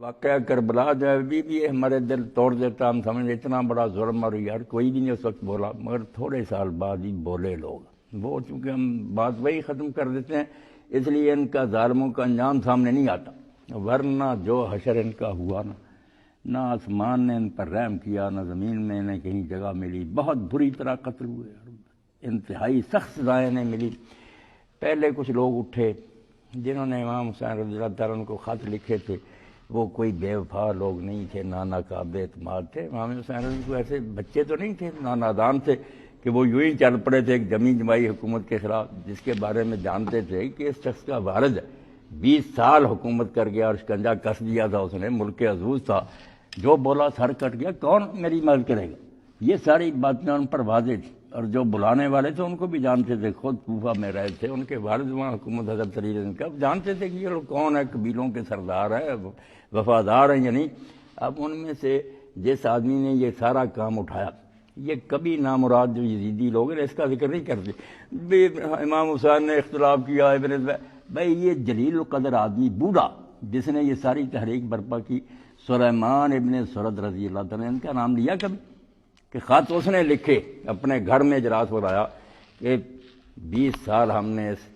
واقعہ کربلا جو ہے ابھی بھی ہمارے دل توڑ دیتا. ہم سمجھے اتنا بڑا ظلم اور یار کوئی بھی نہیں اس وقت بولا, مگر تھوڑے سال بعد ہی بولے لوگ. وہ چونکہ ہم بات وہی ختم کر دیتے ہیں, اس لیے ان کا ظالموں کا انجام سامنے نہیں آتا. ورنہ جو حشر ان کا ہوا نا, نہ آسمان نے ان پر رحم کیا, نہ زمین میں انہیں کہیں جگہ ملی. بہت بری طرح قتل ہوئے, انتہائی سخت سزائیں انہیں ملی. پہلے کچھ لوگ اٹھے جنہوں نے امام حسین رضی اللہ تعالیٰ عنہ کو خط لکھے تھے. وہ کوئی بے وفا لوگ نہیں تھے, نہ ناقابل اعتماد تھے. امام حسین رضی کو ایسے بچے تو نہیں تھے, نہ نادان تھے کہ وہ یوں ہی چل پڑے تھے ایک جمی جمائی حکومت کے خلاف, جس کے بارے میں جانتے تھے کہ اس شخص کا وارث 20 سال حکومت کر گیا اور شکنجہ کس دیا تھا اس نے, ملک عزوز تھا, جو بولا سر کٹ گیا, کون میری مدد کرے گا. یہ ساری باتیں ان پر واضح تھی, اور جو بلانے والے تھے ان کو بھی جانتے تھے, خود کوفہ میں رہے تھے, ان کے والد وہاں حکومت حضرت علی رضی کا, جانتے تھے کہ یہ لوگ کون ہے, قبیلوں کے سردار ہے, وفادار ہیں یا نہیں. اب ان میں سے جس آدمی نے یہ سارا کام اٹھایا, یہ کبھی نامراد جو یزیدی لوگ ہیں اس کا ذکر نہیں کرتے. امام حسین نے اختلاف کیا, ابن بھائی یہ جلیل القدر آدمی بوڑھا جس نے یہ ساری تحریک برپا کی, سلیمان ابن سرد رضی اللہ تعالیٰ نے ان کا نام لیا کبھی؟ کہ خط اس نے لکھے, اپنے گھر میں اجلاس بلایا کہ 20 سال ہم نے اس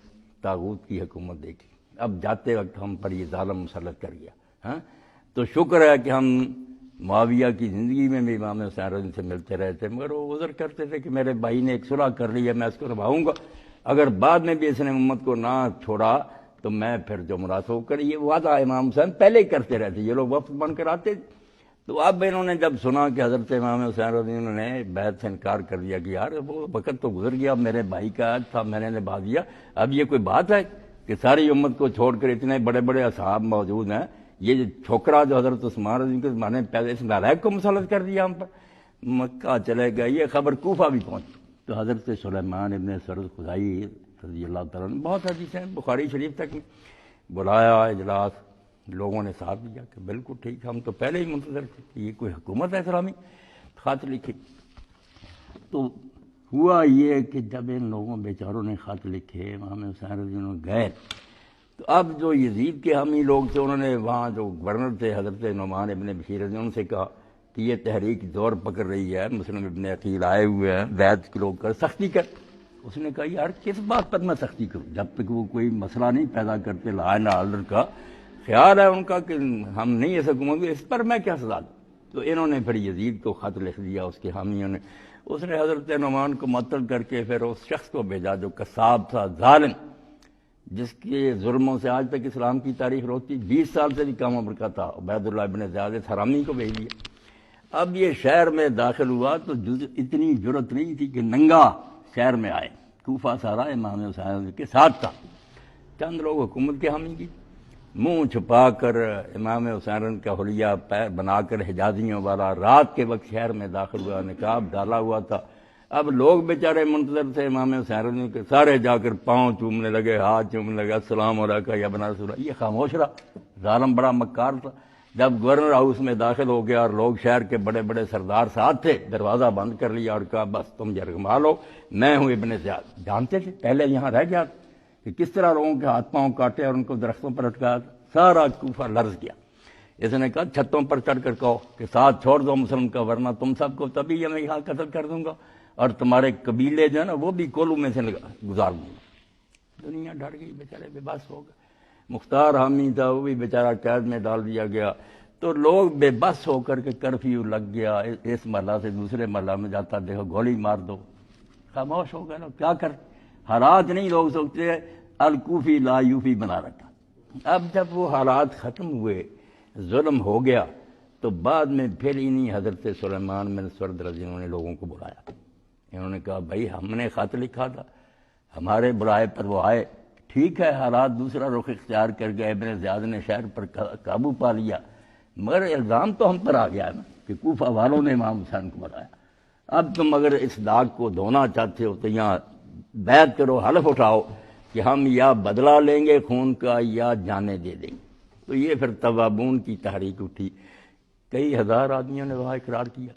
طاغوت کی حکومت دیکھی, اب جاتے وقت ہم پر یہ ظالم مسلط کر گیا. ہاں تو شکر ہے کہ ہم معاویہ کی زندگی میں بھی امام حسین رضی سے ملتے رہے تھے, مگر وہ عذر کرتے تھے کہ میرے بھائی نے ایک صلح کر لی ہے, میں اس کو نبھاؤں گا, اگر بعد میں بھی اس نے امت کو نہ چھوڑا تو میں پھر جو مناسب کر. یہ وعدہ امام حسین پہلے ہی کرتے رہتے, یہ لوگ وفد بن کر آتے. تو اب انہوں نے جب سنا کہ حضرت امام حسین رضی اللہ نے بیعت سے انکار کر دیا کہ یار وہ وقت تو گزر گیا, میرے بھائی کا عہد تھا, میں نے نبھا دیا, اب یہ کوئی بات ہے کہ ساری امت کو چھوڑ کر اتنے بڑے بڑے اصحاب موجود ہیں, یہ چھوکرا جو حضرت عثمان رضی کے زمانے میں پیدا اس نالائق کو مسلط کر دیا ہم پر. مکہ چلے گئے, یہ خبر کوفہ بھی پہنچی. تو حضرت سلیمان ابن سرد خدائی رضی اللہ تعالیٰ نے, بہت حدیثیں بخاری شریف تک بلایا اجلاس, لوگوں نے ساتھ دیا کہ بالکل ٹھیک, ہم تو پہلے ہی منتظر تھے کہ یہ کوئی حکومت ہے اسلامی. خط لکھے تو ہوا یہ کہ جب ان لوگوں بیچاروں نے خط لکھے, امام حسین رضی اللہ گئے, تو اب جو یزید کے حامی لوگ تھے انہوں نے وہاں جو گورنر تھے حضرت نعمان ابن بشیر رضی ان سے کہا کہ یہ تحریک زور پکڑ رہی ہے, مسلم ابن عقیل آئے ہوئے ہیں, بیعت کے لوگ کر سختی کر. اس نے کہا یار کس بات پر میں سختی کروں, جب تک وہ کوئی مسئلہ نہیں پیدا کرتے لا اینڈ آرڈر کا خیال ہے ان کا کہ ہم نہیں ایسے گھومیں, اس پر میں کیا سزا دوں. تو انہوں نے پھر یزید کو خط لکھ دیا, اس کے حامیوں نے. اس نے حضرت نعمان کو معطل کر کے پھر اس شخص کو بھیجا جو قصاب تھا, ظالم, جس کے ظلموں سے آج تک اسلام کی تاریخ روتی, 20 سال سے بھی کم عمر کا تھا, عبید اللہ ابن زیاد حرامی کو بھیج دیا. اب یہ شہر میں داخل ہوا تو اتنی جرت نہیں تھی کہ ننگا شہر میں آئے. کوفہ سارا امام حسین کے ساتھ تھا, چند لوگ حکومت کے حامی کی, منہ چھپا کر امام حسین کا حلیہ بنا کر حجازیوں والا رات کے وقت شہر میں داخل ہوا, نقاب ڈالا ہوا تھا. اب لوگ بیچارے منتظر تھے امام حسین کے, سارے جا کر پاؤں چومنے لگے, ہاتھ چومنے لگے, السلام علیکم یا بنا رسول اللہ. یہ خاموش رہا, ظالم بڑا مکار تھا. جب گورنر ہاؤس میں داخل ہو گیا اور لوگ شہر کے بڑے بڑے سردار ساتھ تھے, دروازہ بند کر لیا اور کہا بس تم جرگما لو, میں ہوں ابن زیاد. جانتے تھے پہلے یہاں رہ گیا کہ کس طرح لوگوں کے ہاتھ پاؤں کاٹے اور ان کو درختوں پر اٹکایا. سارا کوفہ لرز گیا. اس نے کہا چھتوں پر چڑھ کر کہو کہ ساتھ چھوڑ دو مسلم کا, ورنہ تم سب کو تبھی میں یہاں قتل کر دوں گا, اور تمہارے قبیلے جو ہے نا وہ بھی کولوں میں سے گزار دوں گا. دنیا ڈر گئی, بیچارے بے بس ہو گئے. مختار حامی تھا, وہ بھی بیچارہ قید میں ڈال دیا گیا. تو لوگ بے بس ہو کر کے کرفیو لگ گیا, اس محلہ سے دوسرے محلہ میں جاتا دیکھو گولی مار دو. خاموش ہو گئے. کیا کر, حالات نہیں, لوگ سوچتے الکوفی لا یوفی بنا رکھا. اب جب وہ حالات ختم ہوئے, ظلم ہو گیا, تو بعد میں پھر انہی حضرت سلیمان بن سرد رضی اللہ نے لوگوں کو بلایا. انہوں نے کہا بھائی ہم نے خط لکھا تھا, ہمارے بلائے پر وہ آئے, ٹھیک ہے حالات دوسرا رخ اختیار کر گئے, ابن زیاد نے شہر پر قابو پا لیا, مگر الزام تو ہم پر آ گیا نا کہ کوفہ والوں نے امام حسین کو بلایا. اب تم اگر اس داغ کو دھونا چاہتے ہو تو یہاں بیعت کرو, حلف اٹھاؤ کہ ہم یا بدلہ لیں گے خون کا یا جانیں دے دیں گے. تو یہ پھر توابون کی تحریک اٹھی, کئی ہزار آدمیوں نے وہاں اقرار کیا.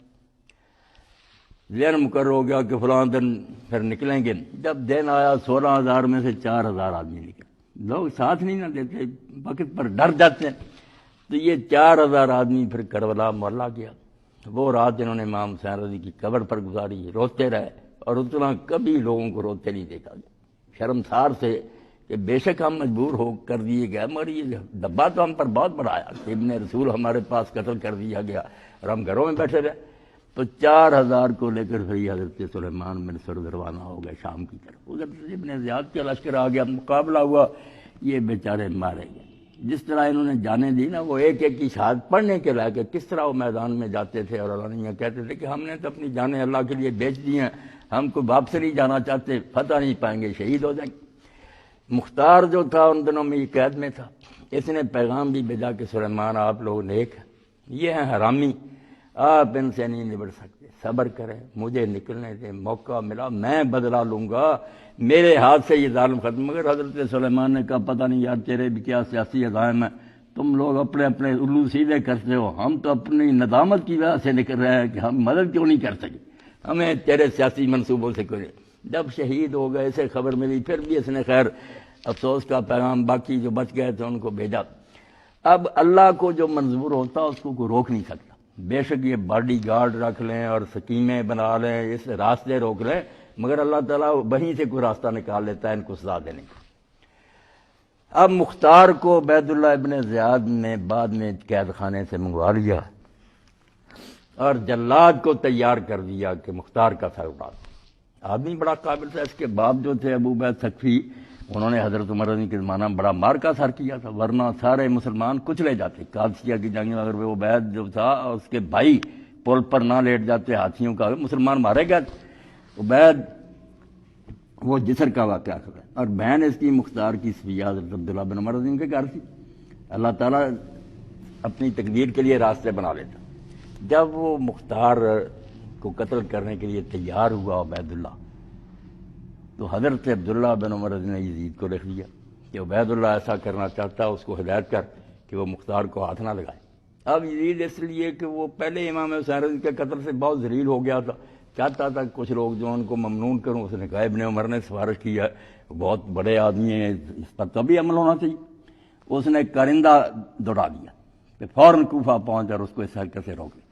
ذہن مقرر ہو گیا کہ فلاں دن پھر نکلیں گے. جب دن آیا 16,000 میں سے 4,000 آدمی نکلے. لوگ ساتھ نہیں نہ دیتے, وقت پر ڈر جاتے ہیں. تو یہ 4000 آدمی پھر کربلا معلیٰ گیا. وہ رات جنہوں نے امام حسین رضی کی قبر پر گزاری روتے رہے، اور اتنا کبھی لوگوں کو روتے نہیں دیکھا گیا. شرمسار سے کہ بے شک ہم مجبور ہو کر دیے گئے، مگر یہ دبا تو ہم پر بہت بڑا آیا کہ ابن رسول ہمارے پاس قتل کر دیا گیا اور ہم گھروں میں بیٹھے رہے. تو 4000 کو لے کر پھر یہ حضرت سلیمان بن سرد روانہ ہو گئے شام کی طرف. ادھر ابن زیاد کا لشکر آ گیا، مقابلہ ہوا، یہ بیچارے مارے گئے. جس طرح انہوں نے جانے دی نا، وہ ایک ایک کی شہادت پڑھنے کے لائق کس طرح وہ میدان میں جاتے تھے اور علانیہ کہتے تھے کہ ہم نے تو اپنی جانیں اللہ کے لیے بیچ دی ہیں، ہم کو واپس نہیں جانا چاہتے، فتح نہیں پائیں گے، شہید ہو جائیں گے. مختار جو تھا ان دنوں میں یہ قید میں تھا. اس نے پیغام بھی بھیجا کہ سلیمان آپ لوگ نیک ہیں، یہ ہیں حرامی، آپ ان سے نہیں نبٹ سکتے، صبر کریں، مجھے نکلنے دیں، موقع ملا میں بدلہ لوں گا، میرے ہاتھ سے یہ ظالم ختم. مگر حضرت سلیمان نے کہا پتہ نہیں یار تیرے بھی کیا سیاسی عزائم ہیں، تم لوگ اپنے اپنے الو سیدھے کرتے ہو، ہم تو اپنی ندامت کی وجہ سے نکل رہے ہیں کہ ہم مدد کیوں نہیں کر سکے، ہمیں تیرے سیاسی منصوبوں سے کوئی. جب شہید ہو گئے اسے خبر ملی، پھر بھی اس نے خیر افسوس کا پیغام باقی جو بچ گئے تھے ان کو بھیجا. اب اللہ کو جو منظور ہوتا اس کو کوئی روک نہیں سکتا. بے شک یہ باڈی گارڈ رکھ لیں اور سکیمیں بنا لیں، اس راستے روک لیں، مگر اللہ تعالیٰ وہیں سے کوئی راستہ نکال لیتا ہے ان کو سزا دینے کا. اب مختار کو عبید اللہ ابن زیاد نے بعد میں قید خانے سے منگوا لیا اور جلاد کو تیار کر دیا کہ مختار کا سر اڑا. آدمی بڑا قابل تھا. اس کے باپ جو تھے ابو عبید ثقفی، انہوں نے حضرت عمر رضی کے زمانہ میں بڑا مار کا سر کیا تھا، ورنہ سارے مسلمان کچلے جاتے. قادسیہ کی جنگ میں اگر وہ عبید جو تھا اور اس کے بھائی پل پر نہ لیٹ جاتے ہاتھیوں کا، مسلمان مارے گئے. عبید وہ جسر کا واقعہ ہے، اور بہن اس کی مختار کی صفیہ حضرت عبداللہ بن عمر رضی کے گھر تھی. اللہ تعالیٰ اپنی تقدیر کے لیے راستے بنا لیتا. جب وہ مختار کو قتل کرنے کے لیے تیار ہوا عبید اللہ، تو حضرت عبداللہ بن عمر نے یزید کو لکھ دیا کہ عبید اللہ ایسا کرنا چاہتا ہے، اس کو ہدایت کر کہ وہ مختار کو ہاتھ نہ لگائے. اب یزید اس لیے کہ وہ پہلے امام حسین رضی کے قتل سے بہت ذلیل ہو گیا تھا، چاہتا تھا کچھ لوگ جو ان کو ممنون کروں. اس نے کہا ابن عمر نے سفارش کی ہے، بہت بڑے آدمی ہیں، اس پر کبھی عمل ہونا چاہیے. اس نے کرندہ دوڑا دیا کہ فوراً کوفہ پہنچ اور اس کو اس حرکت سے روک لیا.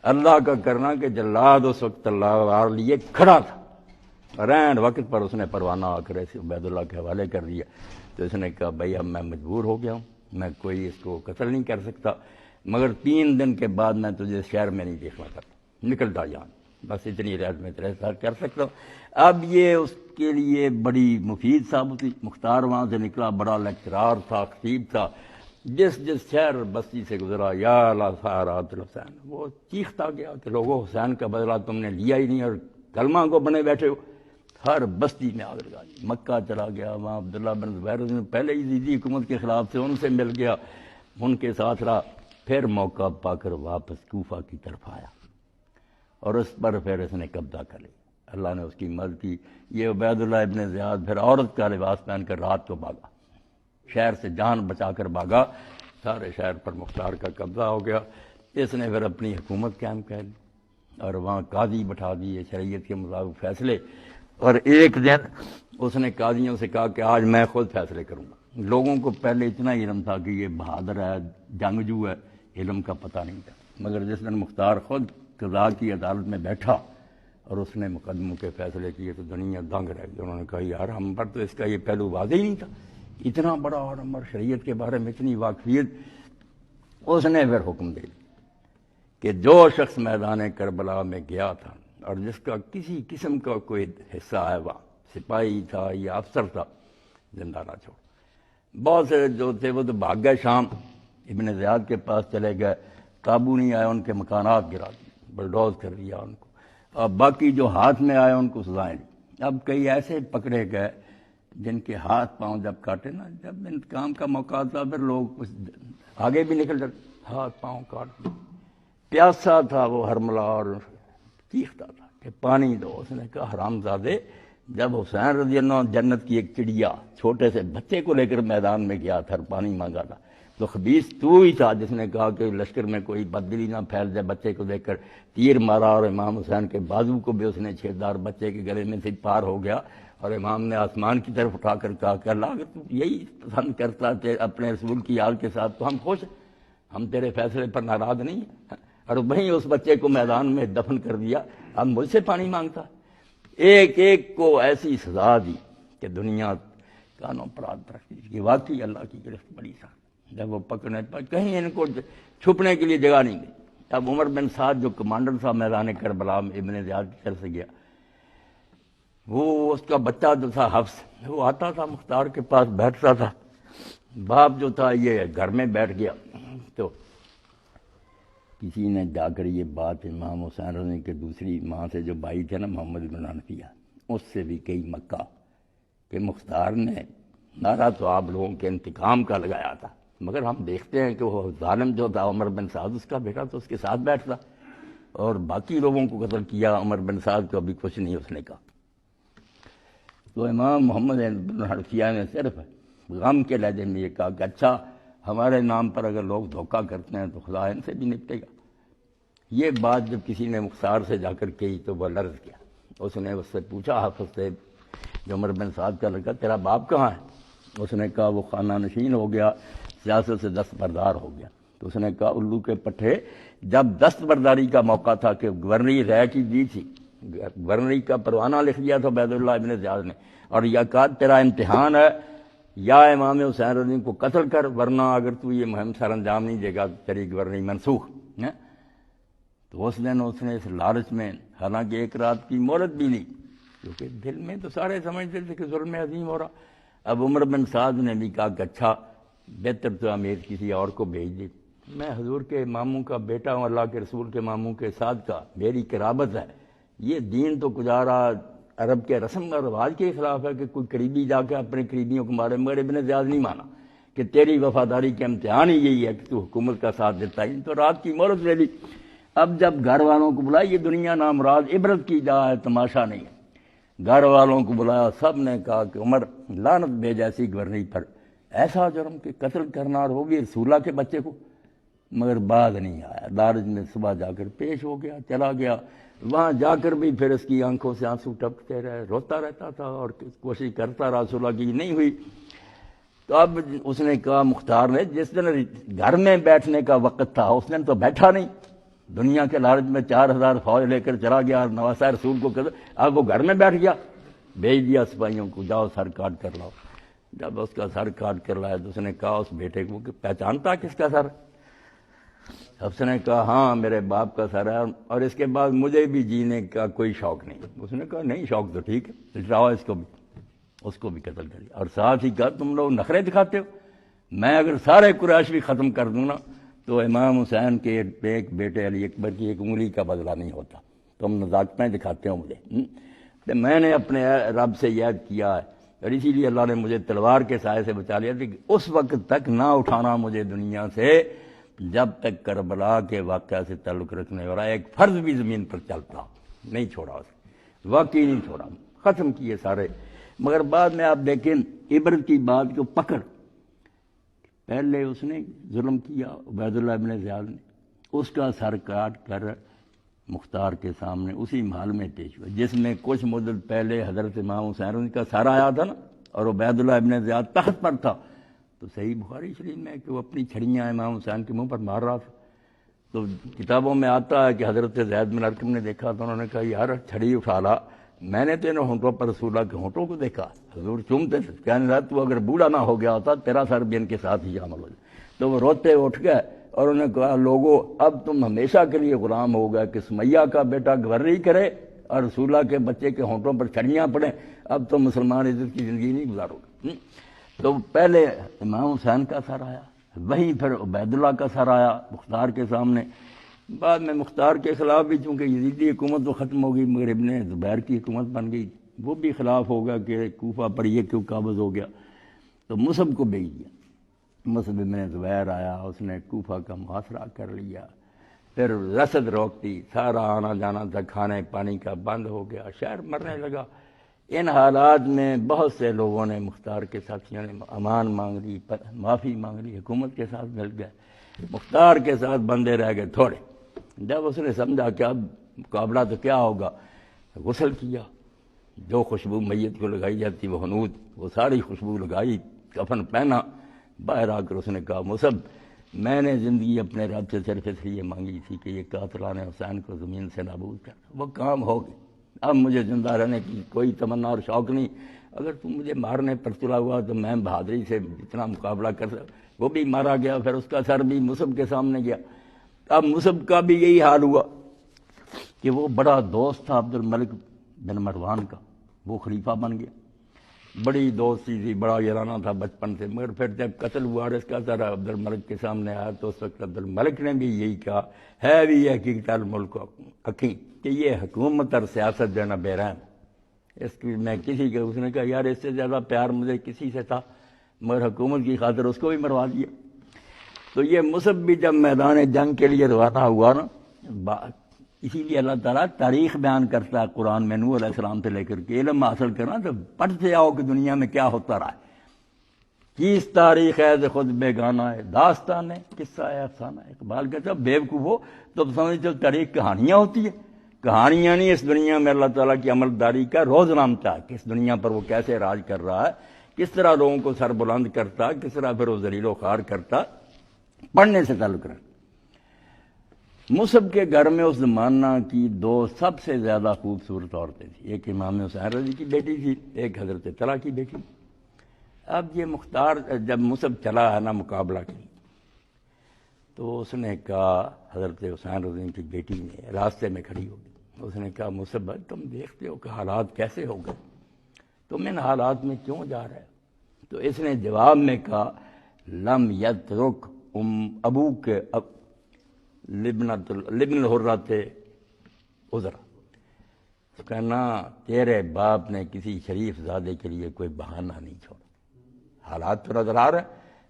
اللہ کا کرنا کہ جلاد اس وقت تلوار لیے کھڑا تھا، رینڈ وقت پر اس نے پروانہ آ کر ایسے عبید اللہ کے حوالے کر دیا. تو اس نے کہا بھائی اب میں مجبور ہو گیا ہوں، میں کوئی اس کو قتل نہیں کر سکتا، مگر 3 دن کے بعد میں تجھے شہر میں نہیں دیکھنا چاہتا، نکلتا جان، بس اتنی رعایت میں تیرے ساتھ کر سکتا ہوں. اب یہ اس کے لیے بڑی مفید ثابت ہوئی. مختار وہاں سے نکلا، بڑا لیکچرار تھا، خطیب تھا. جس شہر بستی سے گزرا یا لسارات الحسین، وہ چیختا گیا کہ لوگوں حسین کا بدلہ تم نے لیا ہی نہیں اور کلمہ کو بنے بیٹھے ہو. ہر بستی میں آگ لگا دی. مکہ چلا گیا، وہاں عبداللہ بن زبیر پہلے ہی یزیدی حکومت کے خلاف سے ان سے مل گیا، ان کے ساتھ رہا. پھر موقع پا کر واپس کوفہ کی طرف آیا اور اس پر پھر اس نے قبضہ کر لیا. اللہ نے اس کی مدد کی. یہ عبید اللہ ابن زیاد پھر عورت کا لباس پہن کر رات کو بھاگا، شہر سے جان بچا کر بھاگا. سارے شہر پر مختار کا قبضہ ہو گیا. اس نے پھر اپنی حکومت قائم کر لی اور وہاں قاضی بٹھا دیے، شریعت کے مطابق فیصلے. اور ایک دن اس نے قاضیوں سے کہا کہ آج میں خود فیصلے کروں گا. لوگوں کو پہلے اتنا علم تھا کہ یہ بہادر ہے، جنگجو ہے، علم کا پتہ نہیں تھا. مگر جس دن مختار خود قضاء کی عدالت میں بیٹھا اور اس نے مقدموں کے فیصلے کیے تو دنیا دنگ رہ گئی. انہوں نے کہا یار ہم پر تو اس کا یہ پہلو واضح ہی نہیں تھا، اتنا بڑا عالم اور شریعت کے بارے میں اتنی واقفیت. اس نے پھر حکم دے دیا کہ جو شخص میدان کربلا میں گیا تھا اور جس کا کسی قسم کا کوئی حصہ ہے، وہاں سپاہی تھا یا افسر تھا، زندہ نہ چھوڑ. بہت سے جو تھے وہ تو بھاگ گئے، شام ابن زیاد کے پاس چلے گئے، قابو نہیں آئے، ان کے مکانات گرا دیے، بلڈوز کر دیا ان کو. اور باقی جو ہاتھ میں آئے ان کو سزائیں دی. اب کئی ایسے پکڑے گئے جن کے ہاتھ پاؤں جب کاٹے نا، جب انتقام کا موقع تھا پھر لوگ کچھ آگے بھی نکل جاتے، ہاتھ پاؤں کاٹ دیے. پیاسا تھا وہ ہرملا اور چیختا تھا کہ پانی دو. اس نے کہا حرام زادے، جب حسین رضی اللہ عنہ جنت کی ایک چڑیا چھوٹے سے بچے کو لے کر میدان میں گیا تھا، پانی مانگا تھا، تو خبیث تو ہی تھا جس نے کہا کہ لشکر میں کوئی بددلی نہ پھیل جائے. بچے کو دیکھ کر تیر مارا اور امام حسین کے بازو کو بھی اس نے چھیددار بچے کے گلے میں سے پار ہو گیا. اور امام نے آسمان کی طرف اٹھا کر کہا کہ اللہ اگر تو یہی پسند کرتا تھے اپنے رسول کی یاد کے ساتھ تو ہم خوش ہیں، ہم تیرے فیصلے پر ناراض نہیں ہیں، اور وہیں اس بچے کو میدان میں دفن کر دیا، اب مجھ سے پانی مانگتا۔ ایک ایک کو ایسی سزا دی کہ دنیا کانوں پر ہاتھ رکھتی کہ واقعی اللہ کی گرفت بڑی سخت۔ جب وہ پکڑنے پر کہیں ان کو چھپنے کے لیے جگہ نہیں دی۔ اب عمر بن سعد جو کمانڈر تھا میدان کربلا میں ابن زیاد کی طرف سے گیا، وہ اس کا بچہ جو تھا حفص، وہ آتا تھا مختار کے پاس بیٹھتا تھا، باپ جو تھا یہ گھر میں بیٹھ گیا، تو کسی نے جا کر یہ بات امام حسین رضی کے دوسری ماں سے جو بھائی تھے نا محمد بن حنفیہ، اس سے بھی کئی مکہ کہ مختار نے نعرہ تو آپ لوگوں کے انتقام کا لگایا تھا، مگر ہم دیکھتے ہیں کہ وہ ظالم جو تھا عمر بن سعد، اس کا بیٹا تو اس کے ساتھ بیٹھتا اور باقی لوگوں کو قتل کیا، عمر بن سعد کو ابھی کچھ نہیں اس نے کہا۔ تو امام محمد بن حنفیہ نے صرف غم کے لہجے میں یہ کہا کہ اچھا ہمارے نام پر اگر لوگ دھوکہ کرتے ہیں تو خدا ان سے بھی نپٹے گا۔ یہ بات جب کسی نے مختار سے جا کر کہی تو وہ لرز گیا، اس نے اس سے پوچھا حافظ سے جو عمر بن سعد کا لڑکا، تیرا باپ کہاں ہے؟ اس نے کہا وہ خانہ نشین ہو گیا، سیاست سے دستبردار ہو گیا۔ تو اس نے کہا الو کے پٹھے، جب دستبرداری کا موقع تھا کہ گورنری رائے کی دی تھی، گورنری کا پروانہ لکھ دیا تھا عبید اللہ ابن زیاد نے، اور یہ کہا تیرا امتحان ہے، یا امام حسین رضی کو قتل کر، ورنہ اگر تو یہ مہم سر انجام نہیں دے گا تیری گورنری منسوخ ہے۔ تو اس دن اس نے اس لالچ میں حالانکہ ایک رات کی مہلت بھی لی، کیونکہ دل میں تو سارے سمجھتے تھے کہ ظلم عظیم ہو رہا۔ اب عمر بن سعد نے بھی کہا کہ اچھا بہتر تو امیر کسی اور کو بھیج دی، میں حضور کے ماموں کا بیٹا ہوں، اللہ کے رسول کے ماموں کے ساتھ کا میری قرابت ہے، یہ دین تو گزارا عرب کے رسم و رواج کے خلاف ہے کہ کوئی قریبی جا کے اپنے قریبیوں کو مارے، مگر ابن زیاد نہیں مانا کہ تیری وفاداری کے امتحان ہی یہی ہے کہ تو حکومت کا ساتھ دیتا ہے، تو رات کی مہلت لے لی۔ اب جب گھر والوں کو بلایا، یہ دنیا نامراد عبرت کی جا ہے، تماشا نہیں ہے، گھر والوں کو بلایا، سب نے کہا کہ عمر لعنت بھیج ایسی گورنری پر، ایسا جرم کہ قتل کرنا، اور وہ بھی رسولہ کے بچے کو، مگر بعد نہیں آیا۔ دارج میں صبح جا کر پیش ہو گیا، چلا گیا، وہاں جا کر بھی پھر اس کی آنکھوں سے آنسو ٹپکتے رہے، روتا رہتا تھا اور کوشش کرتا رہا، صلح کی نہیں ہوئی۔ تو اب اس نے کہا مختار نے، جس دن گھر میں بیٹھنے کا وقت تھا اس دن تو بیٹھا نہیں، دنیا کے لالچ میں 4000 فوج لے کر چلا گیا، نواسہ رسول کو اب وہ گھر میں بیٹھ گیا، بھیج دیا سپاہیوں کو، جاؤ سر کاٹ کر لاؤ۔ جب اس کا سر کاٹ کر لایا تو اس نے کہا اس بیٹے کو کہ پہچانتا کس کا سر؟ اس نے کہا ہاں میرے باپ کا سر ہے، اور اس کے بعد مجھے بھی جینے کا کوئی شوق نہیں۔ اس نے کہا نہیں شوق تو ٹھیک ہے، لٹاؤ اس کو بھی قتل کر دیا، اور ساتھ ہی کہا تم لوگ نخرے دکھاتے ہو، میں اگر سارے قریش بھی ختم کر دوں نا تو امام حسین کے ایک بیٹے علی اکبر کی ایک انگلی کا بدلہ نہیں ہوتا، تم نزاکتیں دکھاتے ہو مجھے۔ تو میں نے اپنے رب سے یاد کیا ہے، اور اسی لیے اللہ نے مجھے تلوار کے سائے سے بچا لیا تھا کہ اس وقت تک نہ اٹھانا مجھے دنیا سے جب تک کربلا کے واقعہ سے تعلق رکھنے والا ایک فرض بھی زمین پر چلتا، نہیں چھوڑا اسے، واقعی نہیں چھوڑا، ختم کیے سارے۔ مگر بعد میں آپ دیکھیں عبرت کی بات کو پکڑ، پہلے اس نے ظلم کیا عبید اللہ ابن زیاد نے، اس کا سر کاٹ کر مختار کے سامنے اسی محل میں پیش ہوا جس میں کچھ مدت پہلے حضرت امام حسین کا سر آیا تھا نا، اور عبید اللہ ابن زیاد تخت پر تھا۔ تو صحیح بخاری شریف میں کہ وہ اپنی چھڑیاں امام حسین کے منہ پر مار رہا تھا، تو کتابوں میں آتا ہے کہ حضرت زید بن ارقم نے دیکھا تو انہوں نے کہا یار چھڑی اٹھا لا، میں نے تو انہوں ہونٹوں پر رسول اللہ کے ہونٹوں کو دیکھا، حضور چومتے تھے، کہنے لگا تو اگر بوڑھا نہ ہو گیا ہوتا تیرا سر بھی ان کے ساتھ ہی شامل ہو جائے۔ تو وہ روتے اٹھ گئے اور انہوں نے کہا لوگوں اب تم ہمیشہ کے لیے غلام ہو گئے کہ سمیہ کا بیٹا گورنری کرے اور رسول اللہ کے بچے کے ہونٹوں پر چھڑیاں پڑیں، اب تم مسلمان عزت کی زندگی نہیں گزارو گے۔ تو پہلے امام حسین کا سر آیا، وہیں پھر عبید اللہ کا سر آیا مختار کے سامنے، بعد میں مختار کے خلاف بھی چونکہ یزیدی حکومت تو ختم ہو گئی مگر ابن زبیر کی حکومت بن گئی، وہ بھی خلاف ہوگا کہ کوفہ پر یہ کیوں قابض ہو گیا، تو مصعب کو بھیج دیا۔ مصعب ابن زبیر آیا، اس نے کوفہ کا محاصرہ کر لیا، پھر رسد روک دی، سارا آنا جانا تھا کھانے پانی کا بند ہو گیا، شہر مرنے لگا۔ ان حالات میں بہت سے لوگوں نے مختار کے ساتھیوں نے امان مانگ لی، معافی مانگ لی، حکومت کے ساتھ مل گئے، مختار کے ساتھ بندے رہ گئے تھوڑے۔ جب اس نے سمجھا کہ اب مقابلہ تو کیا ہوگا، غسل کیا، جو خوشبو میت کو لگائی جاتی وہ حنوط، وہ ساری خوشبو لگائی، کفن پہنا، باہر آ کر اس نے کہا مصعب میں نے زندگی اپنے رب سے صرف اس لیے مانگی تھی کہ یہ قاتلان حسین کو زمین سے نابود کر، وہ کام ہو گئی۔ اب مجھے زندہ رہنے کی کوئی تمنا اور شوق نہیں۔ اگر تم مجھے مارنے پر تلا ہوا تو میں بہادری سے جتنا مقابلہ کر سکتا، وہ بھی مارا گیا، پھر اس کا سر بھی مصعب کے سامنے گیا۔ اب مصعب کا بھی یہی حال ہوا کہ وہ بڑا دوست تھا عبد الملک بن مروان کا، وہ خلیفہ بن گیا، بڑی دوستی تھی، بڑا یارانہ تھا بچپن سے، مگر پھر جب قتل ہوا اور اس کا سر عبد الملک کے سامنے آیا تو اس وقت عبد الملک نے بھی یہی کہا، ہے بھی حقیقت الملک حکیم، کہ یہ حکومت اور سیاست جو ہے نا بے رحم، اس کی میں کسی کے، اس نے کہا یار اس سے زیادہ پیار مجھے کسی سے تھا، مگر حکومت کی خاطر اس کو بھی مروا دیا۔ تو یہ مصعب بھی جب میدان جنگ کے لیے روانہ ہوا نا، اسی لیے اللہ تعالیٰ تاریخ بیان کرتا ہے قرآن میں، نوح علیہ السلام سے لے کر کے علم حاصل کرنا تو پڑھتے آؤ کہ دنیا میں کیا ہوتا رہا ہے۔ کیس تاریخ ہے کہ خود بیگانہ ہے، داستان ہے، قصہ ہے، افسانہ ہے۔ اقبال کہتا ہے بیوقوفو تو سمجھتے ہو تاریخ کہانیاں ہوتی ہے، کہانیاں نہیں، اس دنیا میں اللہ تعالیٰ کی عملداری کا روز نامتا ہے کہ اس دنیا پر وہ کیسے راج کر رہا ہے، کس طرح لوگوں کو سر بلند کرتا، کس طرح پھر وہ ذلیل و خوار کرتا۔ پڑھنے سے تعلق رکھتا۔ مصعب کے گھر میں اس زمانہ کی دو سب سے زیادہ خوبصورت عورتیں تھیں، ایک امام حسین رضی کی بیٹی تھی، ایک حضرت طلحہ کی بیٹی۔ اب یہ مختار جب مصعب چلا ہے نا مقابلہ کے لیے، تو اس نے کہا، حضرت حسین رضی کی بیٹی نے راستے میں کھڑی ہو گئی، اس نے کہا مصعب تم دیکھتے ہو کہ حالات کیسے ہو گئے، تم ان حالات میں کیوں جا رہے ہو؟ تو اس نے جواب میں کہا لم یترک ابو کے لبن الحرۃ عذرا، کہنا تیرے باپ نے کسی شریف زادے کے لیے کوئی بہانہ نہیں چھوڑا۔ حالات تو نظر آ رہا ہے،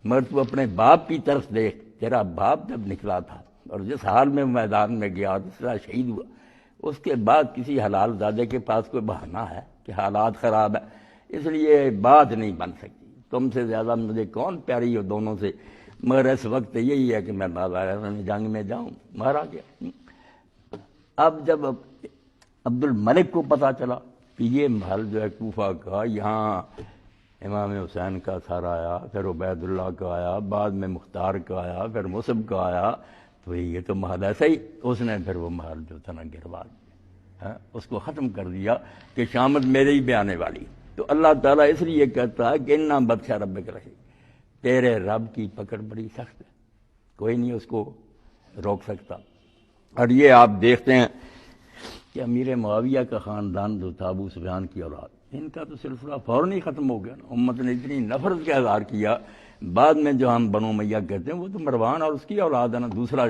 مگر تو اپنے باپ کی طرف دیکھ، تیرا باپ جب نکلا تھا اور جس حال میں میدان میں گیا، جس طرح شہید ہوا، اس کے بعد کسی حلال زادے کے پاس کوئی بہانہ ہے کہ حالات خراب ہے اس لیے بات نہیں بن سکتی، تم سے زیادہ مجھے کون پیاری ہو دونوں سے، مگر اس وقت یہی ہے کہ میں جنگ میں جاؤں، مارا گیا۔ اب جب عبد الملک کو پتا چلا کہ یہ محل جو ہے کوفہ کا، یہاں امام حسین کا سر آیا، پھر عبید اللہ کا آیا، بعد میں مختار کا آیا، پھر مصعب کا آیا، تو یہ تو محل ایسا ہی، اس نے پھر وہ محل جو تھا نا گروا دیا، اس کو ختم کر دیا کہ شامت میرے ہی پہ آنے والی۔ تو اللہ تعالیٰ اس لیے کہتا ہے کہ اِنَّ بَطْشَ رَبِّكَ لَشَدِيدٌ، تیرے رب کی پکڑ بڑی سخت ہے، کوئی نہیں اس کو روک سکتا۔ اور یہ آپ دیکھتے ہیں کہ امیر معاویہ کا خاندان جو تھا ابو سفیان کی اولاد، ان کا تو سلسلہ فوراً ہی ختم ہو گیا نا، امت نے اتنی نفرت کا اظہار کیا، بعد میں جو ہم بنو امیہ کہتے ہیں وہ تو مروان اور اس کی اولاد ہے نا، دوسرا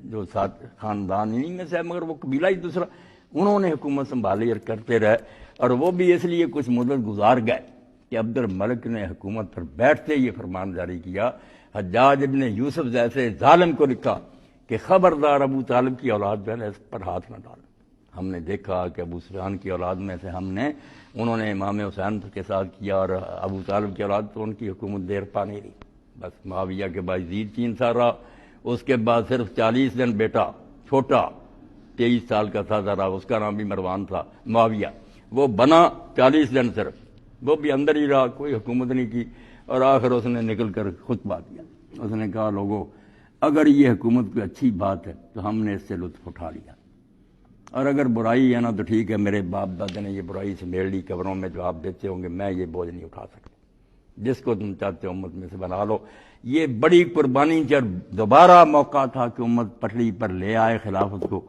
جو ساتھ خاندان انہی میں سے ہے، مگر وہ قبیلہ ہی دوسرا، انہوں نے حکومت سنبھالی اور کرتے رہے، اور وہ بھی اس لیے کچھ مدت گزار گئے کہ عبد الملک نے حکومت پر بیٹھتے یہ فرمان جاری کیا، حجاج ابن یوسف جیسے ظالم کو لکھا کہ خبردار ابو طالب کی اولاد جو ہے اس پر ہاتھ نہ ڈال۔ ہم نے دیکھا کہ ابو سفیان کی اولاد میں سے انہوں نے امام حسین کے ساتھ کیا، اور ابو طالب کی اولاد تو ان کی حکومت دیر پا نہیں رہی، بس معاویہ کے بعد یزید 3 سال رہا، اس کے بعد صرف 40 دن بیٹا چھوٹا 23 سال کا تھا ذرا، اس کا نام بھی مروان تھا، معاویہ، وہ بنا 40 دن صرف، وہ بھی اندر ہی رہا، کوئی حکومت نہیں کی، اور آخر اس نے نکل کر خطبہ دیا، اس نے کہا لوگوں اگر یہ حکومت کوئی اچھی بات ہے تو ہم نے اس سے لطف اٹھا لیا، اور اگر برائی ہے نا تو ٹھیک ہے، میرے باپ دادے نے یہ برائی سے میل لی، قبروں میں جواب دیتے ہوں گے، میں یہ بوجھ نہیں اٹھا سکتا، جس کو تم چاہتے ہو امت میں سے بنا لو۔ یہ بڑی قربانی جب دوبارہ موقع تھا کہ امت پٹڑی پر لے آئے خلافت کو،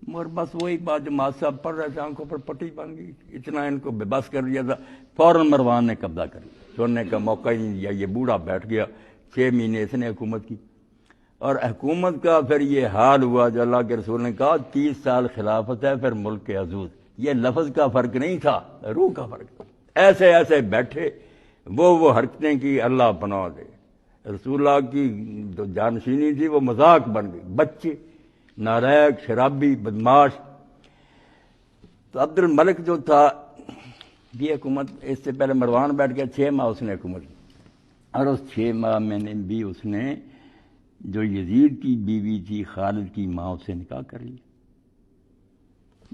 مگر بس وہی بات جو ماس صاحب پڑھ رہے تھے، آنکھوں پر پٹی بن گئی، اتنا ان کو بے بس کر دیا تھا، فوراً مروان نے قبضہ کر لیا، چھوڑنے کا موقع ہی نہیں دیا، یہ بوڑھا بیٹھ گیا، 6 مہینے اس نے حکومت کی، اور حکومت کا پھر یہ حال ہوا جو اللہ کے رسول نے کہا 30 سال خلافت ہے پھر ملک کے عزوز، یہ لفظ کا فرق نہیں تھا، روح کا فرق تھا، ایسے ایسے بیٹھے وہ حرکتیں کی، اللہ پناہ دے، رسول اللہ کی جو جانشینی تھی وہ مذاق بن گئی، بچے نالائق شرابی بدماش۔ تو عبد الملک جو تھا یہ حکومت، اس سے پہلے مروان بیٹھ گیا، 6 ماہ اس نے حکومت کی، اور اس 6 ماہ میں نے بھی اس نے جو یزید کی بیوی تھی خالد کی ماں، اس سے نکاح کر لیا،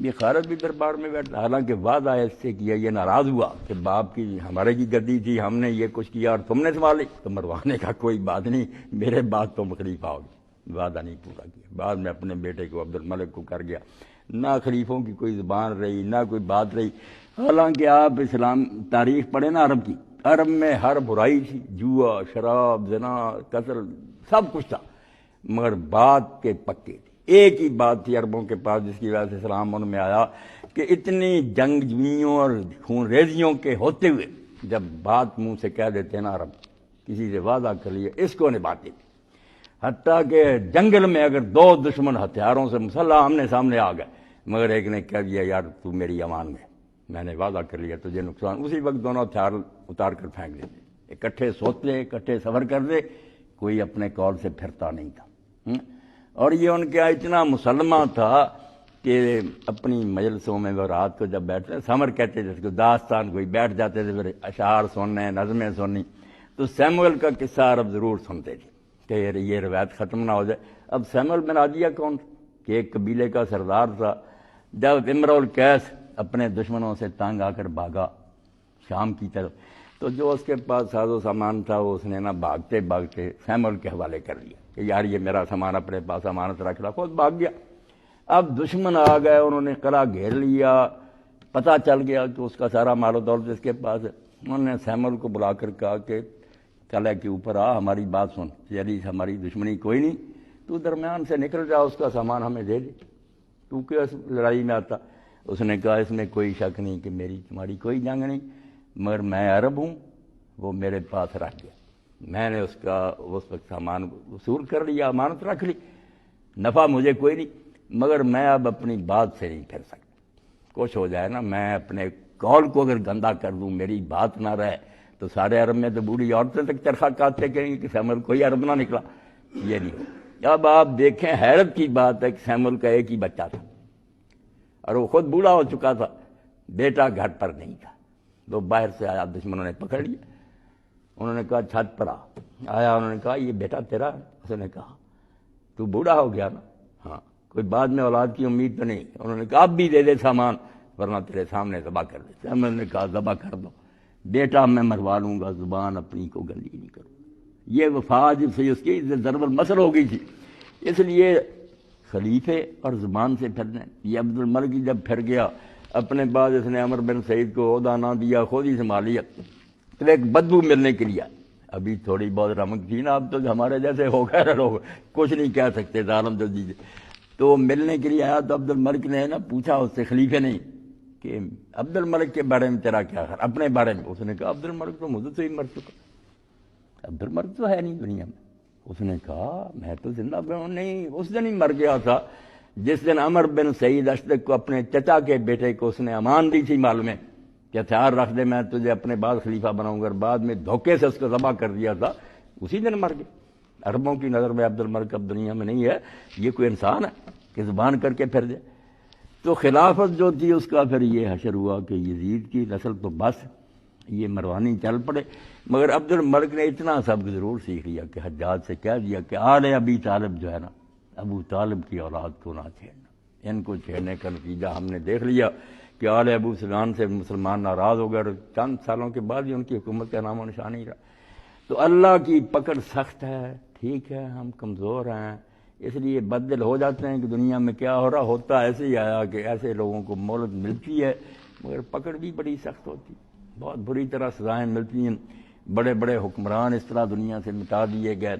یہ خالد بھی دربار میں بیٹھا، حالانکہ وعدہ اس سے کیا، یہ ناراض ہوا کہ باپ کی ہمارے کی گدی تھی، ہم نے یہ کچھ کیا اور تم نے سنبھالی، تو مروانے کا کوئی بات نہیں، میرے بعد تم خلیفہ ہوگی، وعدہ نہیں پورا کیا۔ بعد میں اپنے بیٹے کو عبد الملک کو کر گیا، نہ خلیفوں کی کوئی زبان رہی، نہ کوئی بات رہی۔ حالانکہ آپ اسلام تاریخ پڑھیں نا عرب کی، عرب میں ہر برائی تھی، جوا، شراب، زنا، قتل، سب کچھ تھا، مگر بات کے پکے تھے۔ ایک ہی بات تھی عربوں کے پاس جس کی وجہ سے اسلام ان میں آیا، کہ اتنی جنگ جوئیوں اور خون ریزیوں کے ہوتے ہوئے جب بات منہ سے کہہ دیتے ہیں نا عرب، کسی سے وعدہ کر لیا اس کو نبھاتے تھے، حتیٰ کہ جنگل میں اگر دو دشمن ہتھیاروں سے مسلح آمنے سامنے آ گئے، مگر ایک نے کہہ دیا یار تو میری امان میں نے وعدہ کر لیا تجھے نقصان، اسی وقت دونوں ہتھیار اتار کر پھینک دیتے، اکٹھے سوتے، اکٹھے سفر کرتے، کوئی اپنے قول سے پھرتا نہیں تھا۔ اور یہ ان کا اتنا مسلمہ تھا کہ اپنی مجلسوں میں وہ رات کو جب بیٹھتے سمر کہتے جس کو داستان کوئی بیٹھ جاتے تھے، پھر اشعار سننے، نظمیں سننی، تو سیموئل کا قصہ عرب ضرور سنتے تھے کہ یہ روایت ختم نہ ہو جائے۔ اب سیموئل بن عادیہ کون کہ ایک قبیلے کا سردار تھا، جب امرؤ القیس اپنے دشمنوں سے تنگ آ کر بھاگا شام کی طرف، تو جو اس کے پاس ساز و سامان تھا وہ اس نے نہ بھاگتے بھاگتے سیموئل کے حوالے کر دیا کہ یار یہ میرا سامان اپنے پاس امانت رکھ رہا، خود بھاگ گیا۔ اب دشمن آ گئے، انہوں نے قلعہ گھیر لیا، پتہ چل گیا کہ اس کا سارا مال و دولت اس کے پاس ہے۔ انہوں نے سیموئل کو بلا کر کہا کہ قلعے کے اوپر آ، ہماری بات سن، یعنی ہماری دشمنی کوئی نہیں، تو درمیان سے نکل جا، اس کا سامان ہمیں دے دے، تو کیا اس لڑائی میں آتا۔ اس نے کہا اس میں کوئی شک نہیں کہ میری تمہاری کوئی جنگ نہیں، مگر میں عرب ہوں، وہ میرے پاس رکھ گیا، میں نے اس کا اس وقت سامان وصول کر لیا، امانت رکھ لی، نفع مجھے کوئی نہیں، مگر میں اب اپنی بات سے نہیں پھر سکتا، کچھ ہو جائے نا، میں اپنے قول کو اگر گندا کر دوں، میری بات نہ رہے، تو سارے عرب میں تو بوڑھی عورتیں تک چرخہ کاٹتے کہیں گے کہ سیموئل کوئی عرب نہ نکلا، یہ نہیں ہو۔ اب آپ دیکھیں حیرت کی بات ہے کہ سیموئل کا ایک ہی بچہ تھا اور وہ خود بوڑھا ہو چکا تھا، بیٹا گھر پر نہیں تھا، تو باہر سے آیا، دشمنوں نے پکڑ لیا، انہوں نے کہا چھت پر آیا، انہوں نے کہا یہ بیٹا تیرا ہے؟ اس نے کہا تو بوڑھا ہو گیا نا، ہاں کوئی بعد میں اولاد کی امید تو نہیں، انہوں نے کہا اب بھی دے دے سامان ورنہ تیرے سامنے ذبح کر دے، انہوں نے کہا ذبح کر دو، بیٹا میں مروا لوں گا، زبان اپنی کو گندی نہیں کروں گا۔ یہ وفا جب سے اس کی ضرب المثل ہو گئی تھی، اس لیے خلیفے اور زبان سے پھرنے، یہ عبد الملک جب پھر گیا، اپنے بعد اس نے عمر بن سعید کو عہدہ نہ دیا، خود ہی سنبھالیا، تو ایک بدبو ملنے کے لیے، ابھی تھوڑی بہت رمک تھی نا، اب تو ہمارے جیسے ہو گئے لوگ کچھ نہیں کہہ سکتے، ظالم جو دیجیے، تو ملنے کے لیے آیا، تو عبد الملک نے نا پوچھا اس سے، خلیفے نہیں، کہ عبد الملک کے بارے میں تیرا کیا خیال، اپنے بارے میں؟ اس نے کہا عبد الملک تو مجھے تو ہی مر چکا، عبد الملک تو ہے نہیں دنیا میں۔ اس نے کہا میں تو زندہ ہوں، نہیں اس دن ہی مر گیا تھا جس دن عمر بن سعید اشدق کو اپنے چچا کے بیٹے کو اس نے امان دی تھی مال میں کہ ہتھیار رکھ دے، میں تجھے اپنے بعد خلیفہ بناؤں گا، اور بعد میں دھوکے سے اس کو ذبح کر دیا تھا، اسی دن مر گیا۔ عربوں کی نظر میں عبد الملک اب دنیا میں نہیں ہے، یہ کوئی انسان ہے کہ زبان کر کے پھر جائے؟ تو خلافت جو تھی اس کا پھر یہ حشر ہوا کہ یزید کی نسل تو بس یہ مروانی چل پڑے، مگر عبد الملک نے اتنا سبق ضرور سیکھ لیا کہ حجاج سے کہہ دیا کہ آل ابی طالب جو ہے نا، ابو طالب کی اولاد کو نہ چھیڑنا، ان کو چھیڑنے کا نتیجہ ہم نے دیکھ لیا کہ آل ابو سفیان سے مسلمان ناراض ہو گئے، اور چند سالوں کے بعد ہی ان کی حکومت کا نام و نشان نہیں رہا۔ تو اللہ کی پکڑ سخت ہے، ٹھیک ہے ہم کمزور ہیں، اس لیے بدل ہو جاتے ہیں کہ دنیا میں کیا ہو رہا ہوتا، ایسے ہی آیا کہ ایسے لوگوں کو مہلت ملتی ہے، مگر پکڑ بھی بڑی سخت ہوتی، بہت بری طرح سزائیں ملتی ہیں، بڑے بڑے حکمران اس طرح دنیا سے مٹا دیے گئے۔